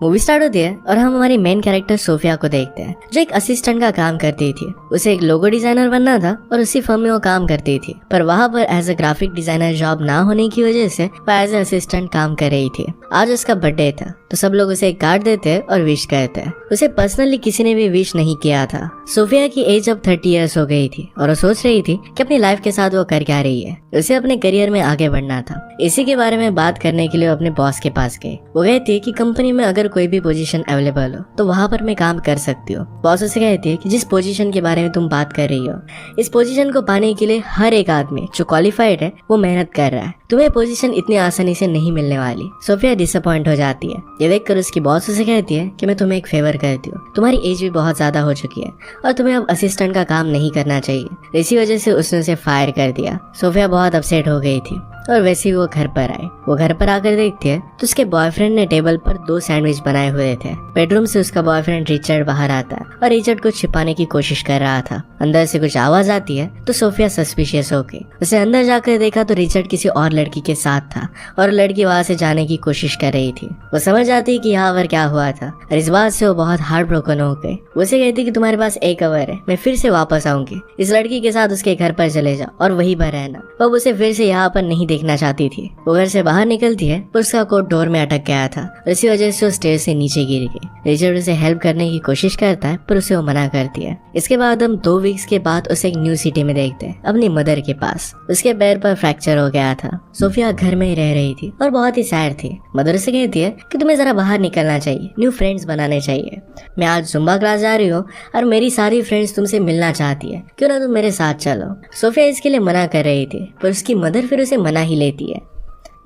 Movie start होती है और हम हमारी मेन कैरेक्टर सोफिया को देखते हैं, जो एक असिस्टेंट का काम करती थी। उसे एक लोगो डिजाइनर बनना था और उसी फर्म में वो काम करती थी, पर वहाँ पर as a graphic designer job ना होने की वजह से वो एज अ असिस्टेंट काम कर रही थी। आज उसका बर्थडे था तो सब लोग उसे एक कार्ड देते और विश करते। उसे पर्सनली किसी ने भी विश नहीं किया था। सोफिया की एज अब 30 ईयर्स हो गई थी और वो सोच रही थी कि अपनी लाइफ के साथ वो कर क्या रही है। उसे अपने करियर में आगे बढ़ना था। इसी के बारे में बात करने के लिए वो अपने बॉस के पास गई। वो कहती है कि कंपनी में अगर कोई भी पोजीशन अवेलेबल हो तो वहाँ पर मैं काम कर सकती हूँ। बॉस उसे कहती है कि जिस पोजीशन के बारे में तुम बात कर रही हो, इस पोजीशन को पाने के लिए हर एक आदमी जो क्वालिफाइड है वो मेहनत कर रहा है। तुम्हें पोजीशन इतनी आसानी से नहीं मिलने वाली। सोफिया डिसअपॉइंट हो जाती है। ये देखकर उसकी बॉस उसे कहती है कि मैं तुम्हें एक फेवर करती हूँ, तुम्हारी एज भी बहुत ज्यादा हो चुकी है और तुम्हें अब असिस्टेंट का काम नहीं करना चाहिए। इसी वजह से उसने उसे फायर कर दिया। सोफिया बहुत अपसेट हो गई थी और वैसे ही वो घर पर आई। वो घर पर आकर देखती है तो उसके बॉयफ्रेंड ने टेबल पर 2 सैंडविच बनाए हुए थे। बेडरूम से उसका बॉयफ्रेंड रिचर्ड बाहर आता है और रिचर्ड को छिपाने की कोशिश कर रहा था। अंदर से कुछ आवाज आती है तो सोफिया सस्पिशियस हो गई। उसे अंदर जाकर देखा तो रिचर्ड किसी और लड़की के साथ था और लड़की वहां से जाने की कोशिश कर रही थी। वो समझ जाती है कि यहाँ पर क्या हुआ था और इस बात से वो बहुत हार्ट ब्रोकन हो गई। उसे कहती कि तुम्हारे पास 1 आवर है, मैं फिर से वापस आऊंगी। इस लड़की के साथ उसके घर पर चले जाओ और वहीं पर रहना। वो उसे फिर से यहाँ पर नहीं देखना चाहती थी। वो घर से बाहर निकलती है पर उसका कोट डोर में अटक गया था और इसी वजह से वो स्टेयर से नीचे गिर गई। रिचर्ड उसे हेल्प करने की कोशिश करता है पर उसे वो मना करती है। इसके बाद हम 2 वीक्स के बाद उसे एक न्यू सिटी में देखते हैं, अपनी मदर के पास। उसके पैर पर फ्रैक्चर हो गया था। सोफिया घर में ही रह रही थी और बहुत ही सैड थी। मदर से कहती है कि तुम्हें जरा बाहर निकलना चाहिए, न्यू फ्रेंड्स बनाने चाहिए। मैं आज जुम्बा क्लास जा रही हूँ और मेरी सारी फ्रेंड्स तुमसे मिलना चाहती है, क्यों ना तुम मेरे साथ चलो। सोफिया इसके लिए मना कर रही थी पर उसकी मदर फिर उसे मना ही लेती है।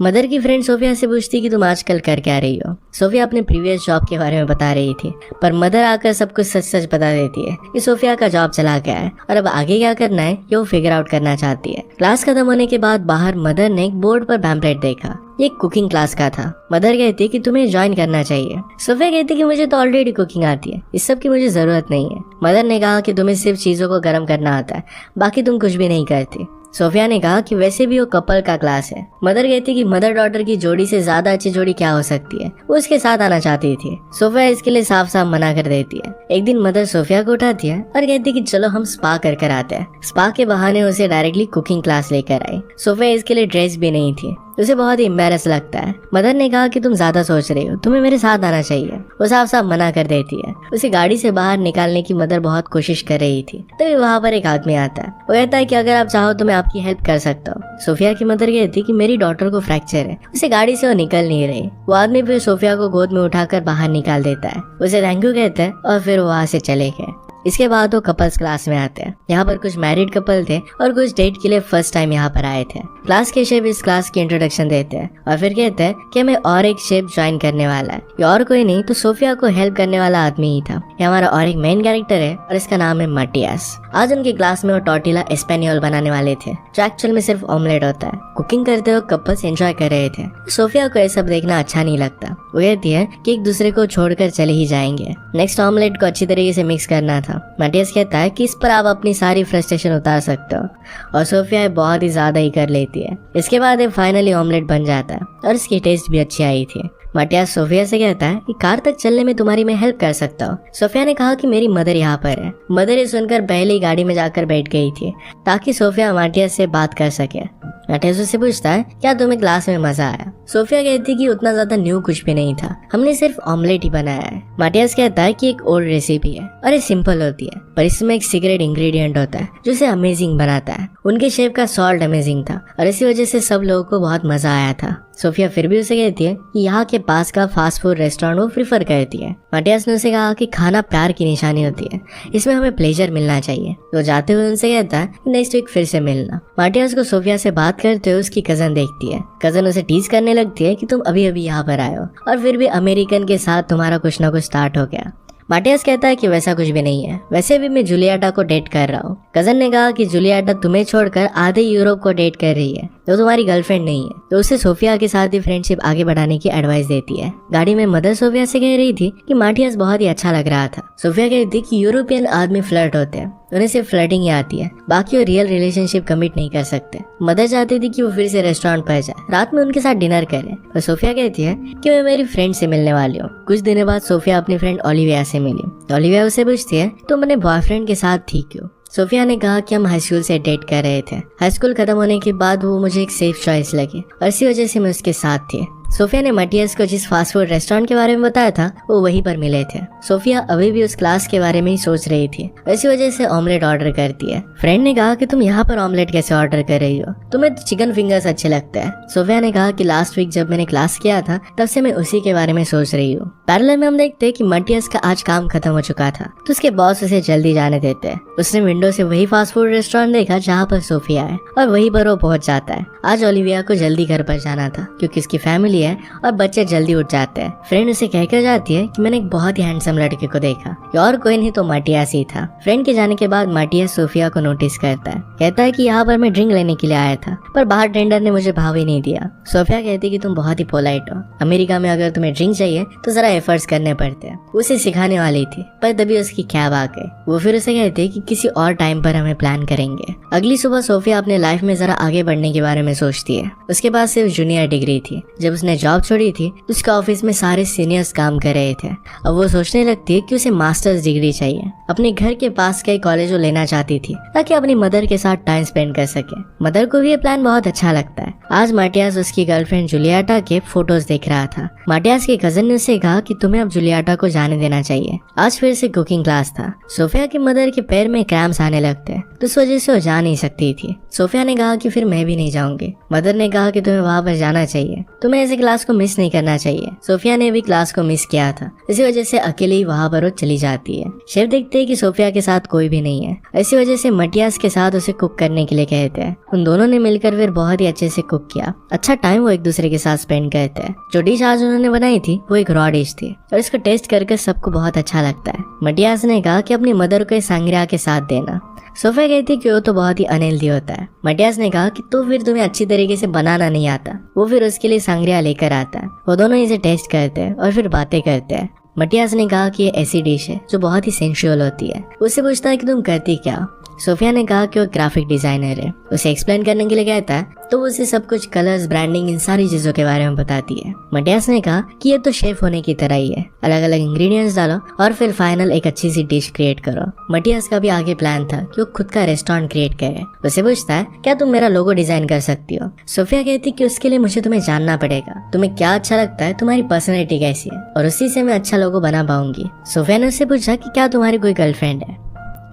मदर की फ्रेंड सोफिया से पूछती कि तुम आजकल कर क्या रही हो। सोफिया अपने प्रीवियस जॉब के बारे में बता रही थी पर मदर आकर सब कुछ सच सच बता देती है कि सोफिया का जॉब चला गया है और अब आगे क्या करना है ये वो फिगर आउट करना चाहती है। क्लास खत्म होने के बाद बाहर मदर ने एक बोर्ड पर पैम्पलेट देखा। ये कुकिंग क्लास का था। मदर कहती कि तुम्हें ज्वाइन करना चाहिए। सोफिया कहती कि मुझे तो ऑलरेडी कुकिंग आती है, इस सब की मुझे जरूरत नहीं है। मदर ने कहा कि तुम्हें सिर्फ चीजों को गर्म करना आता है, बाकी तुम कुछ भी नहीं करती। सोफिया ने कहा कि वैसे भी वो कपल का क्लास है। मदर कहती कि मदर डॉटर की जोड़ी से ज्यादा अच्छी जोड़ी क्या हो सकती है। वो उसके साथ आना चाहती थी। सोफिया इसके लिए साफ साफ मना कर देती है। एक दिन मदर सोफिया को उठाती है और कहती कि चलो हम स्पा कर आते हैं। स्पा के बहाने उसे डायरेक्टली कुकिंग क्लास लेकर आई। सोफिया इसके लिए ड्रेस भी नहीं थी। उसे बहुत ही एम्बैरस लगता है। मदर ने कहा कि तुम ज्यादा सोच रही हो, तुम्हें मेरे साथ आना चाहिए। वो साफ साफ मना कर देती है। उसे गाड़ी से बाहर निकालने की मदर बहुत कोशिश कर रही थी। तभी वहाँ पर एक आदमी आता है। वो कहता है कि अगर आप चाहो तो मैं आपकी हेल्प कर सकता हूँ। सोफिया की मदर कहती कि मेरी डॉटर को फ्रैक्चर है, उसे गाड़ी से वो निकल नहीं रही। वो आदमी फिर सोफिया को गोद में उठाकर बाहर निकाल देता है, उसे थैंक यू कहता है और फिर वो वहाँ से चले गए। इसके बाद वो कपल्स क्लास में आते हैं। यहाँ पर कुछ मैरिड कपल थे और कुछ डेट के लिए फर्स्ट टाइम यहाँ पर आए थे। क्लास के शेफ इस क्लास की इंट्रोडक्शन देते हैं और फिर कहते हैं कि हमें और एक शेफ ज्वाइन करने वाला है। ये और कोई नहीं तो सोफिया को हेल्प करने वाला आदमी ही था। ये हमारा और एक मेन कैरेक्टर है और इसका नाम है मटियास। आज उनकी क्लास में वो टॉर्टिला एस्पेनियोल बनाने वाले थे, जो एक्चुअल में सिर्फ ऑमलेट होता है। कुकिंग करते हुए कपल्स एंजॉय कर रहे थे। सोफिया को ये सब देखना अच्छा नहीं लगता। वो कहती है कि एक दूसरे को छोड़कर चले ही जाएंगे। नेक्स्ट ऑमलेट को अच्छी तरीके से मिक्स करना था। मटियास कहता है कि इस पर आप अपनी सारी फ्रस्ट्रेशन उतार सकते हो और सोफिया बहुत ही ज्यादा ही कर लेती है। इसके बाद ये फाइनली ऑमलेट बन जाता है और इसकी टेस्ट भी अच्छी आई थी। मटियास सोफिया से कहता है कि कार तक चलने में तुम्हारी मैं हेल्प कर सकता हूँ। सोफिया ने कहा कि मेरी मदर यहाँ पर है। मदर ये सुनकर पहले ही गाड़ी में जाकर बैठ गई थी ताकि सोफिया मटियास से बात कर सके। मटियास उससे पूछता है क्या तुम्हें क्लास में मजा आया। सोफिया कहती कि उतना ज्यादा न्यू कुछ भी नहीं था, हमने सिर्फ ऑमलेट ही बनाया है। मटियास कहता है कि एक ओल्ड रेसिपी है और ये सिंपल होती है पर इसमें एक सीक्रेट इंग्रेडिएंट होता है जो इसे अमेजिंग बनाता है। उनके शेफ का सॉल्ट अमेजिंग था और इसी वजह से सब लोगों को बहुत मजा आया था। सोफिया फिर भी उसे कहती है कि यहाँ के पास का फास्ट फूड रेस्टोरेंट वो प्रीफर करती है। मटियास ने उसे कहा कि खाना प्यार की निशानी होती है, इसमें हमें प्लेजर मिलना चाहिए। तो जाते हुए उनसे कहता है नेक्स्ट वीक फिर से मिलना। मटियास को सोफिया से बात करते हुए उसकी कजन देखती है। कजन उसे टीज करने लगती है कि तुम अभी अभी यहाँ पर आए हो और फिर भी अमेरिकन के साथ तुम्हारा कुछ ना कुछ स्टार्ट हो गया। मटियास कहता है कि वैसा कुछ भी नहीं है, वैसे भी मैं जूलिएटा को डेट कर रहा हूँ। कजन ने कहा कि जूलिएटा तुम्हें छोड़कर आधे यूरोप को डेट कर रही है, तो तुम्हारी गर्लफ्रेंड नहीं है। तो उसे सोफिया के साथ ही फ्रेंडशिप आगे बढ़ाने की एडवाइस देती है। गाड़ी में मदर सोफिया से कह रही थी कि मटियास बहुत ही अच्छा लग रहा था। सोफिया कहती कि यूरोपियन आदमी फ्लर्ट होते हैं, उन्हें सिर्फ फ्लर्टिंग ही आती है, बाकी वो रियल रिलेशनशिप कमिट नहीं कर सकते। मदर चाहती थी कि वो फिर से रेस्टोरेंट पर जाए, रात में उनके साथ डिनर करे, पर सोफिया कहती है कि मैं मेरी फ्रेंड से मिलने वाली हूँ। कुछ दिनों बाद सोफिया अपनी फ्रेंड ओलिविया से मिली। ओलिविया उसे पूछती है तुम अपने बॉयफ्रेंड के साथ थी क्यों? सोफिया ने कहा कि हम हाई स्कूल से डेट कर रहे थे। हाई स्कूल खत्म होने के बाद वो मुझे एक सेफ चॉइस लगी और इसी वजह से मैं उसके साथ थी। सोफिया ने मटियास को जिस फास्ट फूड रेस्टोरेंट के बारे में बताया था वो वहीं पर मिले थे। सोफिया अभी भी उस क्लास के बारे में ही सोच रही थी, इसी वजह से ऑमलेट ऑर्डर करती है। फ्रेंड ने कहा कि तुम यहाँ पर ऑमलेट कैसे ऑर्डर कर रही हो, तुम्हें चिकन फिंगर्स अच्छे लगते हैं। सोफिया ने कहा कि लास्ट वीक जब मैंने क्लास किया था तब से मैं उसी के बारे में सोच रही हूँ। पैरेलल में हम देखते हैं कि मटियास का आज काम खत्म हो चुका था तो उसके बॉस उसे जल्दी जाने देते हैं। उसने विंडो से वही फास्ट फूड रेस्टोरेंट देखा जहाँ पर सोफिया है और वहीं पर वो पहुंच जाता है। आज ओलिविया को जल्दी घर पर जाना था क्योंकि उसकी फैमिली है और बच्चे जल्दी उठ जाते हैं। फ्रेंड उसे कहकर जाती है कि मैंने एक बहुत ही हैंडसम लड़के को देखा, ये और कोई नहीं तो मटियास ही था। फ्रेंड के जाने के बाद मटियास सोफिया को नोटिस करता है, कहता है कि यहाँ पर मैं ड्रिंक लेने के लिए आया था पर बाहर टेंडर ने मुझे भाव ही नहीं दिया। सोफिया कहती है कि तुम बहुत ही पोलाइट हो, अमेरिका में अगर तुम्हें ड्रिंक चाहिए तो जरा एफर्ट्स करने पड़ते हैं। उसे सिखाने वाली थी पर तभी उसकी कैब आ गई। वो फिर उसे कहती है कि किसी और टाइम पर हमें प्लान करेंगे। अगली सुबह सोफिया अपने लाइफ में जरा आगे बढ़ने के बारे में सोचती है। उसके पास सिर्फ जूनियर डिग्री थी। जब उसने जॉब छोड़ी थी उसके ऑफिस में सारे सीनियर्स काम कर रहे थे। अब वो सोचने लगती है कि उसे मास्टर्स डिग्री चाहिए। अपने घर के पास का कॉलेज वो लेना चाहती थी ताकि अपनी मदर के साथ टाइम स्पेंड कर सके। मदर को भी ये प्लान बहुत अच्छा लगता है। आज मटियास उसकी गर्लफ्रेंड जूलिएटा के फोटोज देख रहा था। मटियास के कजन ने उसे कहा कि तुम्हें अब जूलिएटा को जाने देना चाहिए। आज फिर से कुकिंग क्लास था। सोफिया की मदर के पैर में क्रैम्प्स आने लगते तो इस वजह से वो जा नहीं सकती थी। सोफिया ने कहा कि फिर मैं भी नहीं जाऊंगी। मदर ने कहा कि तुम्हें वहाँ पर जाना चाहिए, तुम्हें ऐसे क्लास को मिस नहीं करना चाहिए। सोफिया ने भी क्लास को मिस किया था, इसी वजह से अकेले ही वहाँ पर वो चली जाती है। शेफ देखते हैं कि सोफिया के साथ कोई भी नहीं है, इसी वजह से मटियास के साथ उसे कुक करने के लिए कहते हैं। उन दोनों ने मिलकर फिर बहुत ही अच्छे से कुक किया। अच्छा टाइम वो एक दूसरे के साथ स्पेंड करते हैं। जो डिश आज उन्होंने बनाई थी वो एक रॉ डिश थी और इसको टेस्ट करके सबको बहुत अच्छा लगता है। मटियास ने कहा कि अपनी मदर को सांगरिया के साथ देना। सोफिया कहती कि वो तो बहुत ही अनहेल्दी होता है। मटियास ने कहा कि तो फिर तुम्हें अच्छी तरीके से बनाना नहीं आता। वो फिर उसके लिए सांगरिया लेकर आता है। वो दोनों इसे टेस्ट करते हैं और फिर बातें करते हैं। मटियास ने कहा कि ये ऐसी डिश है जो बहुत ही सेंसुअल होती है। उससे पूछता है कि तुम करती क्या। सोफिया ने कहा कि वो ग्राफिक डिजाइनर है। उसे एक्सप्लेन करने के लिए कहता है तो वो उसे सब कुछ कलर्स, ब्रांडिंग, इन सारी चीजों के बारे में बताती है। मटियास ने कहा कि ये तो शेफ होने की तरह ही है, अलग अलग इंग्रेडिएंट्स डालो और फिर फाइनल एक अच्छी सी डिश क्रिएट करो। मटियास का भी आगे प्लान था कि वो खुद का रेस्टोरेंट क्रिएट करे। उसे पूछता है क्या तुम मेरा लोगो डिजाइन कर सकती हो। सोफिया कहती कि उसके लिए मुझे तुम्हें जानना पड़ेगा, तुम्हें क्या अच्छा लगता है, तुम्हारी पर्सनैलिटी कैसी है और उसी से मैं अच्छा लोगो बना पाऊंगी। सोफिया ने उससे पूछा कि क्या तुम्हारी कोई गर्लफ्रेंड है।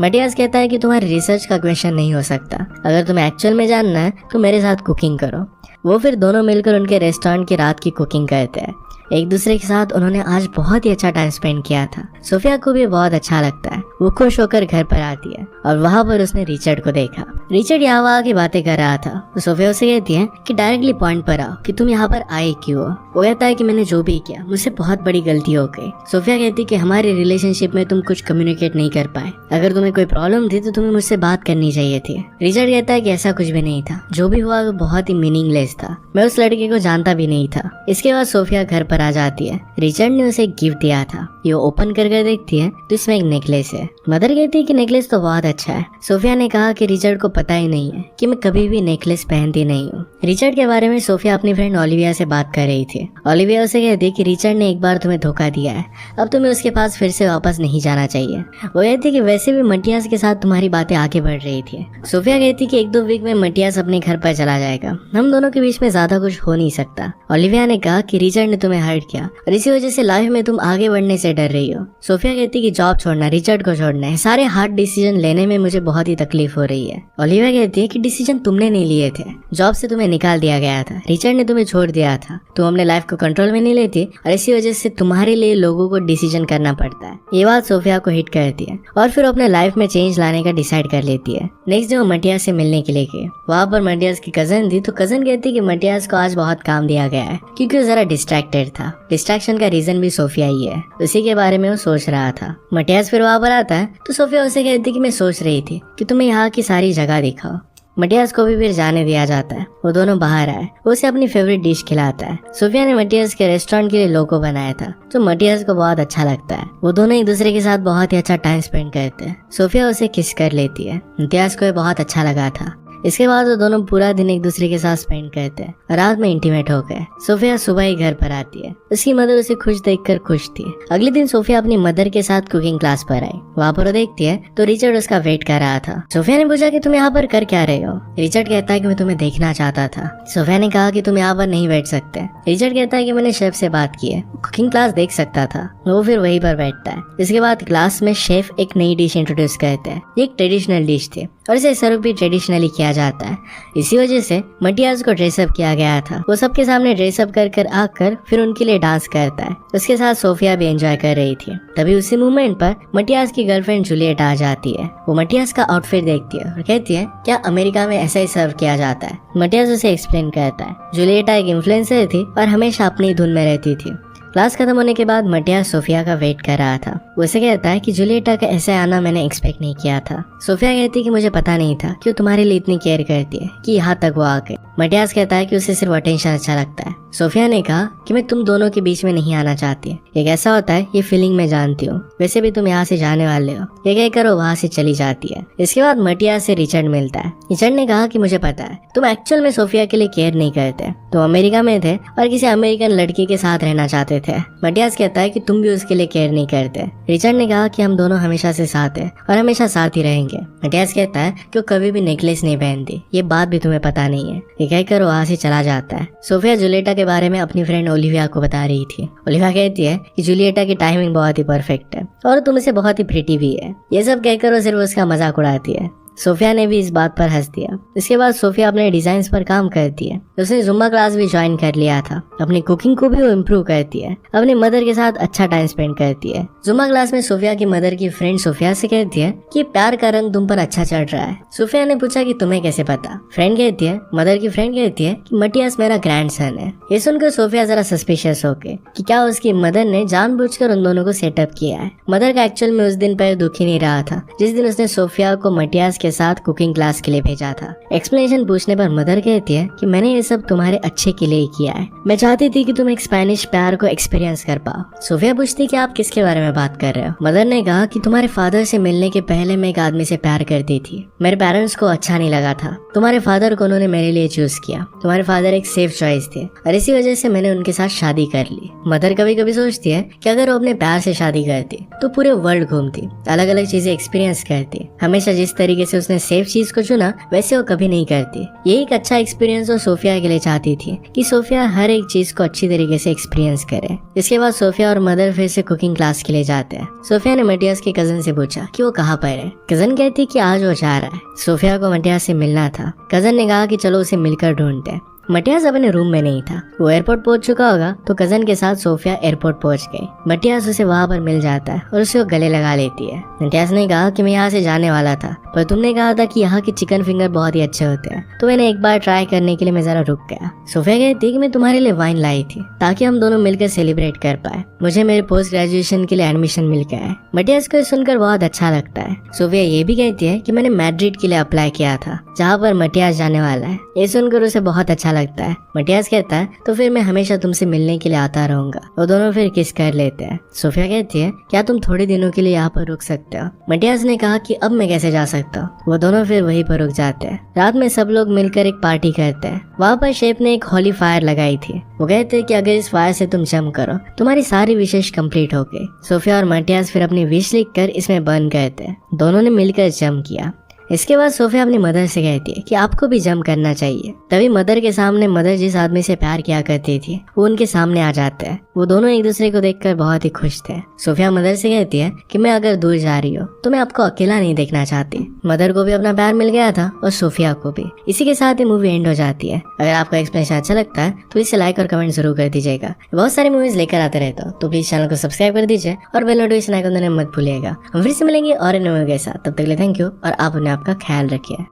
मटियास कहता है कि तुम्हारे रिसर्च का क्वेश्चन नहीं हो सकता, अगर तुम्हें एक्चुअल में जानना है तो मेरे साथ कुकिंग करो। वो फिर दोनों मिलकर उनके रेस्टोरेंट की रात की कुकिंग करते हैं। एक दूसरे के साथ उन्होंने आज बहुत ही अच्छा टाइम स्पेंड किया था। सोफिया को भी बहुत अच्छा लगता है। वो खुश होकर घर पर आती है और वहाँ पर उसने रिचर्ड को देखा। रिचर्ड यहाँ वहाँ की बातें कर रहा था तो सोफिया उसे कहती है कि डायरेक्टली पॉइंट पर आओ कि तुम यहाँ पर आए क्यों हो। वो कहता है कि मैंने जो भी किया मुझसे बहुत बड़ी गलती हो गई। सोफिया कहती कि हमारे रिलेशनशिप में तुम कुछ कम्युनिकेट नहीं कर पाए, अगर तुम्हें कोई प्रॉब्लम थी तो तुम्हें मुझसे बात करनी चाहिए थी। रिचर्ड कहता है कि ऐसा कुछ भी नहीं था, जो भी हुआ वो बहुत ही मीनिंगलेस था, मैं उस लड़के को जानता भी नहीं था। इसके बाद सोफिया घर पर आ जाती है। रिचर्ड ने उसे एक गिफ्ट दिया था। ये ओपन करके देखती है तो इसमें एक नेकलेस है। मदर कहती है कि नेकलेस तो बहुत अच्छा है। सोफिया ने कहा कि रिचर्ड को पता ही नहीं है कि मैं कभी भी नेकलेस पहनती नहीं हूँ। रिचर्ड के बारे में सोफिया अपनी फ्रेंड ओलिविया से बात कर रही थी। ओलिविया उसे कहती है कि रिचर्ड ने एक बार तुम्हें धोखा दिया है, अब तुम्हें उसके पास फिर से वापस नहीं जाना चाहिए। वो कहती है कि वैसे भी मटियास के साथ तुम्हारी बातें आगे बढ़ रही थी। सोफिया कहती कि 1-2 वीक में मटियास अपने घर पर चला जाएगा, हम दोनों के बीच में ज्यादा कुछ हो नहीं सकता। ओलिविया ने कहा कि रिचर्ड ने तुम्हें हर्ट किया और इसी वजह से लाइफ में तुम आगे बढ़ने से डर रही हो। सोफिया कहती कि जॉब छोड़ना, रिचर्ड को छोड़ना है, सारे हार्ड डिसीजन लेने में मुझे बहुत ही तकलीफ हो रही है। ओलिविया कहती है कि डिसीजन तुमने नहीं लिए थे, जॉब से तुम्हें निकाल दिया गया था, रिचर्ड ने तुम्हें छोड़ दिया था, तुम अपने लाइफ को कंट्रोल में नहीं लेती और इसी वजह से तुम्हारे लिए लोगों को डिसीजन करना पड़ता है। ये बात सोफिया को हिट करती है और फिर अपने लाइफ में चेंज लाने का डिसाइड कर लेती है। नेक्स्ट डे वो मटियास से मिलने के लिए गई। वहाँ पर मटियास की कजन थी तो कजन कहती कि मटियास को आज बहुत काम दिया गया है क्योंकि वो जरा डिस्ट्रैक्टेड था। डिस्ट्रैक्शन का रीजन भी सोफिया ही है, उसी के बारे में वो सोच रहा था। मटियास फिर वहाँ पर आता है तो सोफिया उसे कहती कि मैं सोच रही थी कि तुम्हें यहाँ की सारी जगह दिखाओ। मटियास को भी फिर जाने दिया जाता है। वो दोनों बाहर आए, वो उसे अपनी फेवरेट डिश खिलाता है। सोफिया ने मटियास के रेस्टोरेंट के लिए लोगो बनाया था जो मटियास को बहुत अच्छा लगता है। वो दोनों एक दूसरे के साथ बहुत ही अच्छा टाइम स्पेंड करते हैं। सोफिया उसे किस कर लेती है। मटियास को ये बहुत अच्छा लगा था। इसके बाद वो दोनों पूरा दिन एक दूसरे के साथ स्पेंड करते हैं। रात में इंटीमेट हो गए। सोफिया सुबह ही घर पर आती है। उसकी मदर उसे खुश देखकर खुश थी। अगले दिन सोफिया अपनी मदर के साथ कुकिंग क्लास पर आई। वहाँ पर वो देखती है तो रिचर्ड उसका वेट कर रहा था। सोफिया ने पूछा कि तुम यहाँ पर कर क्या रहे हो। रिचर्ड कहता है कि मैं तुम्हें देखना चाहता था। सोफिया ने कहा कि तुम यहाँ पर नहीं बैठ सकते। रिचर्ड कहता है कि मैंने शेफ से बात की है, कुकिंग क्लास देख सकता था। वो फिर वहीं पर बैठता है। इसके बाद क्लास में शेफ एक नई डिश इंट्रोड्यूस करते हैं। ये एक ट्रेडिशनल डिश थी और इसे सर्व भी ट्रेडिशनली किया जाता है। इसी वजह से मटियास को ड्रेसअप किया गया था। वो सबके सामने ड्रेसअप कर आकर फिर उनके लिए डांस करता है। उसके साथ सोफिया भी एंजॉय कर रही थी। तभी उसी मोमेंट पर मटियास की गर्लफ्रेंड जूलियट आ जाती है। वो मटियास का आउटफिट देखती है और कहती है क्या अमेरिका में ऐसा ही सर्व किया जाता है। मटियास उसे एक्सप्लेन करता है। जूलियट एक इन्फ्लुएंसर थी और हमेशा अपनी धुन में रहती थी। क्लास खत्म होने के बाद मटियास सोफिया का वेट कर रहा था। वो उसे कहता है कि जूलियटा का ऐसे आना मैंने एक्सपेक्ट नहीं किया था। सोफिया कहती है कि मुझे पता नहीं था कि वो तुम्हारे लिए इतनी केयर करती है कि यहाँ तक वो आ गई। मटियास कहता है कि उसे सिर्फ अटेंशन अच्छा लगता है। सोफिया ने कहा कि मैं तुम दोनों के बीच में नहीं आना चाहती। एक ऐसा होता है ये फीलिंग मैं जानती हूँ, वैसे भी तुम यहाँ से जाने वाले हो। ये कहकर वो वहाँ से चली जाती है। इसके बाद मटियास से रिचर्ड मिलता है। रिचर्ड ने कहा कि मुझे पता है तुम एक्चुअल में सोफिया के लिए केयर नहीं करते। तुम अमेरिका में थे और किसी अमेरिकन लड़की के साथ रहना चाहते थे। मटियास कहता है कि तुम भी उसके लिए केयर नहीं करते। रिचर्ड ने कहा कि हम दोनों हमेशा से साथ हैं और हमेशा साथ ही रहेंगे। मटियास कहता है कि वो कभी भी नेकलेस नहीं पहनती, ये बात भी तुम्हें पता नहीं है। ये कहकर वहाँ से चला जाता है। सोफिया जूलियटा के बारे में अपनी फ्रेंड ओलिविया को बता रही थी। ओलिविया कहती है कि जूलियटा की टाइमिंग बहुत ही परफेक्ट है और तुमसे बहुत ही प्रिटी भी है। ये सब कहकर वो सिर्फ उसका मजाक उड़ाती है। सोफिया ने भी इस बात पर हंस दिया। इसके बाद सोफिया अपने डिजाइन्स पर काम करती है। उसने जुम्बा क्लास भी ज्वाइन कर लिया था। अपनी कुकिंग को भी वो इम्प्रूव करती है। अपनी मदर के साथ अच्छा टाइम स्पेंड करती है। जुम्बा क्लास में सोफिया की मदर की फ्रेंड सोफिया से कहती है कि प्यार का रंग तुम पर अच्छा चढ़ रहा है। सोफिया ने पूछा कि तुम्हें कैसे पता। फ्रेंड कहती है, मदर की फ्रेंड कहती है कि मटियास मेरा ग्रैंडसन है। ये सुनकर सोफिया जरा सस्पिशियस होके कि क्या उसकी मदर ने जानबूझकर उन दोनों को सेटअप किया है। मदर का एक्चुअल में उस दिन पर दुखी नहीं रहा था जिस दिन उसने सोफिया को मटियास के साथ कुकिंग क्लास के लिए भेजा था। एक्सप्लेनेशन पूछने पर मदर कहती है कि मैंने ये सब तुम्हारे अच्छे के लिए ही किया है। मैं चाहती थी कि तुम एक स्पेनिश प्यार को एक्सपीरियंस कर पाओ। सोफिया पूछती कि आप किसके बारे में बात कर रहे हो। मदर ने कहा कि तुम्हारे फादर से मिलने के पहले मैं एक आदमी से प्यार करती थी। मेरे पेरेंट्स को अच्छा नहीं लगा था। तुम्हारे फादर को उन्होंने मेरे लिए चूज किया। तुम्हारे फादर एक सेफ चॉइस थे और इसी वजह से मैंने उनके साथ शादी कर ली। मदर कभी कभी सोचती है कि अगर वो अपने प्यार से शादी करती तो पूरे वर्ल्ड घूमती, अलग अलग चीजें एक्सपीरियंस करती। हमेशा जिस तरीके से उसने सेफ चीज को चुना वैसे वो कभी नहीं करती। ये एक अच्छा एक्सपीरियंस वो सोफिया के लिए चाहती थी कि सोफिया हर एक चीज को अच्छी तरीके से एक्सपीरियंस करे। इसके बाद सोफिया और मदर फिर से कुकिंग क्लास के लिए जाते हैं। सोफिया ने मटियास के कजन से पूछा कि वो कहाँ पर है। कजन कहती कि आज वो जा रहा है। सोफिया को मटियास से मिलना था। कजन ने कहा कि चलो उसे मिलकर ढूंढते हैं। मटियास अपने रूम में नहीं था। वो एयरपोर्ट पहुंच चुका होगा तो कजन के साथ सोफिया एयरपोर्ट पहुंच गई। मटियास उसे वहां पर मिल जाता है और उसे वो गले लगा लेती है। मटियास ने कहा कि मैं यहाँ से जाने वाला था पर तुमने कहा था कि यहाँ के चिकन फिंगर बहुत ही अच्छे होते हैं तो मैंने एक बार ट्राई करने के लिए मैं जरा रुक गया। सोफिया कहती कि मैं तुम्हारे लिए वाइन लाई थी ताकि हम दोनों मिलकर सेलिब्रेट कर पाए। मुझे मेरे पोस्ट ग्रेजुएशन के लिए एडमिशन मिल गया है। मटियास को सुनकर बहुत अच्छा लगता है। सोफिया ये भी कहती है कि मैंने मैड्रिड के लिए अप्लाई किया था जहाँ पर मटियास जाने वाला है। ये सुनकर उसे बहुत अच्छा लगता है। मटियास कहता है तो फिर मैं हमेशा तुमसे मिलने के लिए आता रहूंगा। वो दोनों फिर किस कर लेते हैं। सोफिया कहती है क्या तुम थोड़े दिनों के लिए यहाँ पर रुक सकते हो। मटियास ने कहा कि अब मैं कैसे जा सकता हूँ। वो दोनों फिर वहीं पर रुक जाते हैं। रात में सब लोग मिलकर एक पार्टी करते हैं। वहाँ पर शेफ ने एक होली फायर लगाई थी। वो कहते हैं कि अगर इस फायर से तुम जम करो तुम्हारी सारी विशेष कंप्लीट हो गई। सोफिया और मटियास फिर अपनी विश लिखकर इसमें बर्न करते हैं। दोनों ने मिलकर जम किया। इसके बाद सोफिया अपनी मदर से कहती है कि आपको भी जंप करना चाहिए। तभी मदर के सामने मदर जिस आदमी से प्यार किया करती थी वो उनके सामने आ जाते हैं। वो दोनों एक दूसरे को देखकर बहुत ही खुश थे। सोफिया मदर से कहती है कि मैं अगर दूर जा रही हूँ तो मैं आपको अकेला नहीं देखना चाहती। मदर को भी अपना प्यार मिल गया था और सोफिया को भी। इसी के साथ ही मूवी एंड हो जाती है। अगर आपको एक्सप्लेनेशन अच्छा लगता है तो इसे लाइक और कमेंट जरूर कर दीजिएगा। बहुत सारी मूवीज लेकर आते रहता हूँ तो प्लीज चैनल को सब्सक्राइब कर दीजिए और बेल नोटिफिकेशन आइकन देना मत भूलिएगा। हम फिर से मिलेंगे और इन मूवी के साथ। तब तक के लिए थैंक यू और आप अपने आपका ख्याल रखिए।